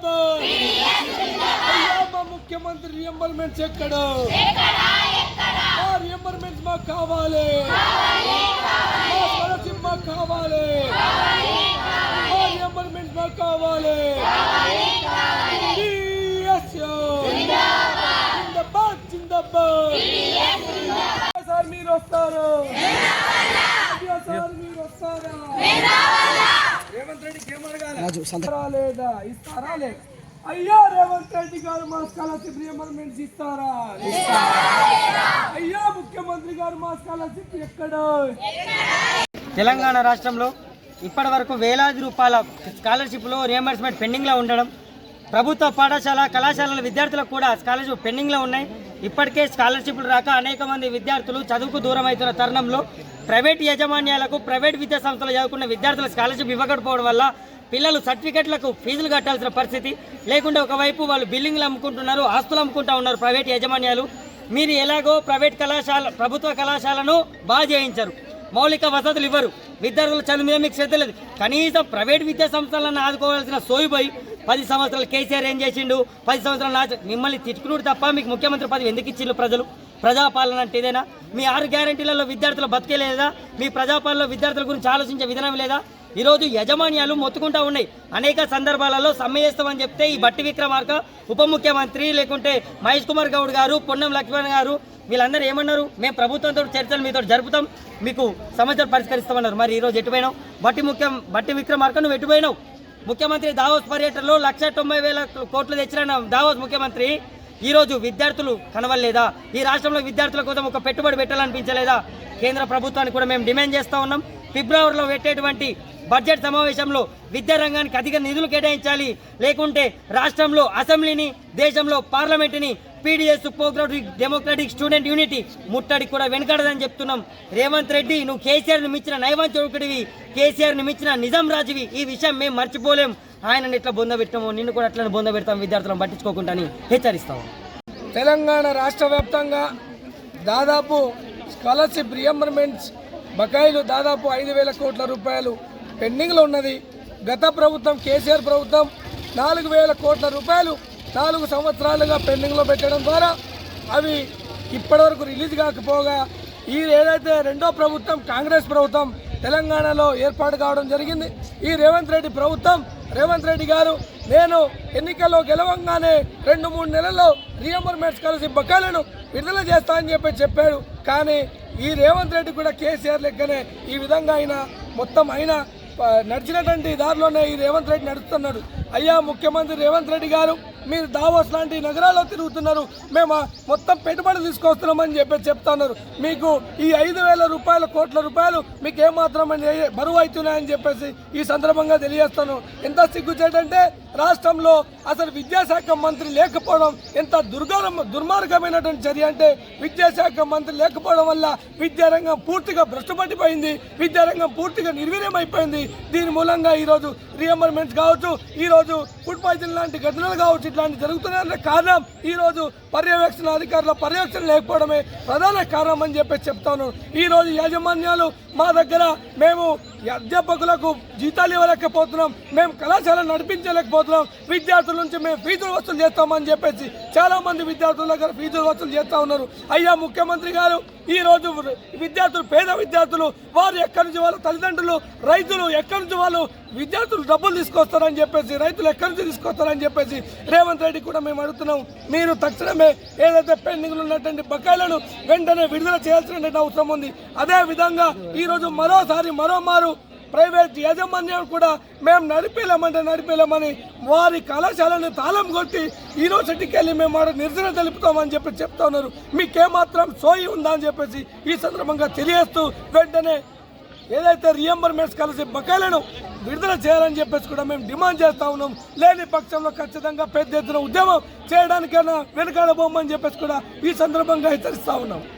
జిందాబాద్ అయ్యా ముఖ్యమంత్రి రియంబర్మెంట్స్ ఎక్కడ రియంబర్మెంట్స్ మాకు కావాలి స్కాలర్షిప్ మాకు కావాలి రియంబర్మెంట్స్ మాకు కావాలి జిందాబాద్ జిందాబాద్ సార్ మీరు వస్తారు సార్ మీరు వస్తారా రేవంత్ రెడ్డికి ఏమడగాలి లేదా ఇస్తారా లేదా అయ్యా రేవంత్ రెడ్డి గారు మా స్కాలర్షిప్ రియంబర్మెంట్స్ ఇస్తారా అయ్యా ముఖ్యమంత్రి గారు మా స్కాలర్షిప్ ఎక్కడ తెలంగాణ రాష్ట్రంలో ఇప్పటి వరకు వేలాది రూపాయల స్కాలర్షిప్లో రియంబర్స్మెంట్ పెండింగ్లో ఉండడం, ప్రభుత్వ పాఠశాల కళాశాలల విద్యార్థులకు కూడా స్కాలర్షిప్ పెండింగ్లో ఉన్నాయి. ఇప్పటికే స్కాలర్షిప్లు రాక అనేక మంది విద్యార్థులు చదువుకు దూరం అవుతున్న తరుణంలో ప్రైవేట్ యాజమాన్యాలకు ప్రైవేట్ విద్యా సంస్థలు చదువుకున్న విద్యార్థుల స్కాలర్షిప్ ఇవ్వకపోవడం వల్ల పిల్లలు సర్టిఫికెట్లకు ఫీజులు కట్టాల్సిన పరిస్థితి లేకుండా ఒకవైపు వాళ్ళు బిల్డింగ్లు అమ్ముకుంటున్నారు, ఆస్తులు అమ్ముకుంటూ ఉన్నారు ప్రైవేట్ యాజమాన్యాలు. మీరు ఎలాగో ప్రైవేట్ కళాశాల ప్రభుత్వ కళాశాలను బాగా చేయించారు, మౌలిక వసతులు ఇవ్వరు, విద్యార్థుల చదువు మీద మీకు శ్రద్ధ లేదు. కనీసం ప్రైవేట్ విద్యా సంస్థలను ఆదుకోవాల్సిన సోయిపోయి 10 సంవత్సరాలు కేసీఆర్ ఏం చేసిండు, 10 సంవత్సరాలు మిమ్మల్ని తిట్టుకున్నాడు తప్ప మీకు ముఖ్యమంత్రి పదవి ఎందుకు ఇచ్చిండు ప్రజలు? ప్రజాపాలన అంటే ఇదేనా? మీ 6 గ్యారంటీలలో విద్యార్థుల బతికే లేదా? మీ ప్రజాపాలనలో విద్యార్థుల గురించి ఆలోచించే విధానం లేదా? ఈరోజు యజమాన్యాలు మొత్తుకుంటూ ఉన్నాయి. అనేక సందర్భాలలో సమ్మె చేస్తామని చెప్తే ఈ బట్టి విక్రమార్క ఉప ముఖ్యమంత్రి లేకుంటే మహేష్ కుమార్ గౌడ్ గారు, పొన్నం లక్ష్మణ్ గారు వీళ్ళందరూ ఏమన్నారు? మేము ప్రభుత్వంతో చర్చలు మీతో జరుపుతాం, మీకు సమస్యలు పరిష్కరిస్తామన్నారు. మరి ఈరోజు ఎటుపోయినావు? బట్టి విక్రమార్క నువ్వు ఎటుపోయినావు? ముఖ్యమంత్రి దావోస్ పర్యటనలో 1,90,000 కోట్లు తెచ్చిన దావోస్ ముఖ్యమంత్రి ఈరోజు విద్యార్థులు కనవలేదా? ఈ రాష్ట్రంలో విద్యార్థుల కోసం ఒక పెట్టుబడి పెట్టాలనిపించలేదా? కేంద్ర ప్రభుత్వాన్ని కూడా మేము డిమాండ్ చేస్తూ ఉన్నాం. ఫిబ్రవరిలో పెట్టేటువంటి బడ్జెట్ సమావేశంలో విద్యారంగానికి అధిక నిధులు కేటాయించాలి, లేకుంటే రాష్ట్రంలో అసెంబ్లీని, దేశంలో పార్లమెంటుని PDS progressive democratic student unity ముట్టడి కూడా వెనకడదని చెప్తున్నాం. రేవంత్ రెడ్డి నువ్వు కేసీఆర్ని మించిన నైవంచకుడివి, కేసీఆర్ని మించిన నిజాం రాజువి. ఈ విషయం మేము మర్చిపోలేం. ఆయనని ఎట్లా బొంద పెట్టాము, నిన్ను కూడా అట్లనే బొంద పెడతాం, విద్యార్థులను పట్టించుకోకుండా అని హెచ్చరిస్తాము. తెలంగాణ రాష్ట్ర వ్యాప్తంగా దాదాపు స్కాలర్షిప్ రియంబర్మెంట్స్ బకాయిలు దాదాపు 5,000 కోట్ల రూపాయలు పెండింగ్లో ఉన్నది. గత ప్రభుత్వం కేసీఆర్ ప్రభుత్వం 4,000 కోట్ల రూపాయలు 4 సంవత్సరాలుగా పెండింగ్లో పెట్టడం ద్వారా అవి ఇప్పటివరకు రిలీజ్ కాకపోగా ఈ ఏదైతే రెండో ప్రభుత్వం కాంగ్రెస్ ప్రభుత్వం తెలంగాణలో ఏర్పాటు కావడం జరిగింది. ఈ రేవంత్ రెడ్డి ప్రభుత్వం, రేవంత్ రెడ్డి గారు నేను ఎన్నికల్లో గెలవంగానే 2-3 నెలల్లో రియంబర్మెంట్ స్కాలర్షిప్ బకాయిలను విడుదల చేస్తా అని చెప్పాడు. కానీ ఈ రేవంత్ రెడ్డి కూడా కేసీఆర్ లెక్కనే ఈ విధంగా ఆయన నడిచినటువంటి దారిలోనే ఈ రేవంత్ రెడ్డి నడుస్తున్నాడు. అయ్యా ముఖ్యమంత్రి రేవంత్ రెడ్డి గారు, మీరు దావోస్ లాంటి నగరాల్లో తిరుగుతున్నారు, మేము మొత్తం పెట్టుబడి తీసుకొస్తున్నామని చెప్తున్నారు. మీకు ఈ 5,000 కోట్ల రూపాయలు మీకు ఏమాత్రం బరువు అవుతున్నాయని చెప్పేసి ఈ సందర్భంగా తెలియజేస్తాను. ఎంత సిగ్గుచేటంటే రాష్ట్రంలో అసలు విద్యాశాఖ మంత్రి లేకపోవడం ఎంత దుర్మార్గమైనటువంటి చర్య అంటే, విద్యాశాఖ మంత్రి లేకపోవడం వల్ల విద్యారంగం పూర్తిగా భ్రష్టుపట్టిపోయింది, విద్యారంగం పూర్తిగా నిర్వీర్యమైపోయింది. దీని మూలంగా ఈరోజు రియంబర్మెంట్స్ కావచ్చు, ఈరోజు ఫుడ్ పాయిజన్ లాంటి ఘటనలు కావచ్చు, ఇట్లాంటి జరుగుతున్న కారణం ఈరోజు పర్యవేక్షణ అధికారుల పర్యవేక్షణ లేకపోవడమే ప్రధాన కారణం అని చెప్పేసి చెప్తాను. ఈరోజు యాజమాన్యాలు మా దగ్గర మేము అధ్యాపకులకు జీతాలు ఇవ్వలేకపోతున్నాం, మేము కళాశాలను నడిపించలేకపోతున్నాం, విద్యార్థుల నుంచి మేము ఫీజులు వసూలు చేస్తామని చెప్పేసి చాలామంది విద్యార్థుల దగ్గర ఫీజులు వసూలు చేస్తూ ఉన్నారు. అయ్యా ముఖ్యమంత్రి గారు, ఈరోజు విద్యార్థులు, పేద విద్యార్థులు, వారు ఎక్కడి నుంచి వాళ్ళ తల్లిదండ్రులు, రైతులు ఎక్కడి నుంచి వాళ్ళు విద్యార్థులు డబ్బులు తీసుకొస్తారని చెప్పేసి, రైతులు ఎక్కడి నుంచి తీసుకొస్తారని చెప్పేసి రేవంత్ రెడ్డి కూడా మేము అడుగుతున్నాం. మీరు తక్షణమే ఏదైతే పెండింగ్లో ఉన్నటువంటి బకాయిలను వెంటనే విడుదల చేయాల్సిన అవసరం ఉంది. అదేవిధంగా ఈరోజు మరోమారు ప్రైవేట్ యాజమాన్యం కూడా మేము నడిపేలేమని వారి కళాశాలను తాళం కొట్టి యూనివర్సిటీకి వెళ్ళి మేము నిరసన తెలుపుతామని చెప్తా ఉన్నారు. మీకేమాత్రం సోయి ఉందా అని చెప్పేసి ఈ సందర్భంగా తెలియజేస్తూ వెంటనే ఏదైతే రియంబర్మెంట్స్ కలిసి బకాయిలను విడుదల చేయాలని చెప్పేసి కూడా మేము డిమాండ్ చేస్తూ ఉన్నాం. లేని పక్షంలో ఖచ్చితంగా పెద్ద ఎత్తున ఉద్యమం చేయడానికైనా వెనుకాడబోమని చెప్పేసి కూడా ఈ సందర్భంగా హెచ్చరిస్తూ ఉన్నాం.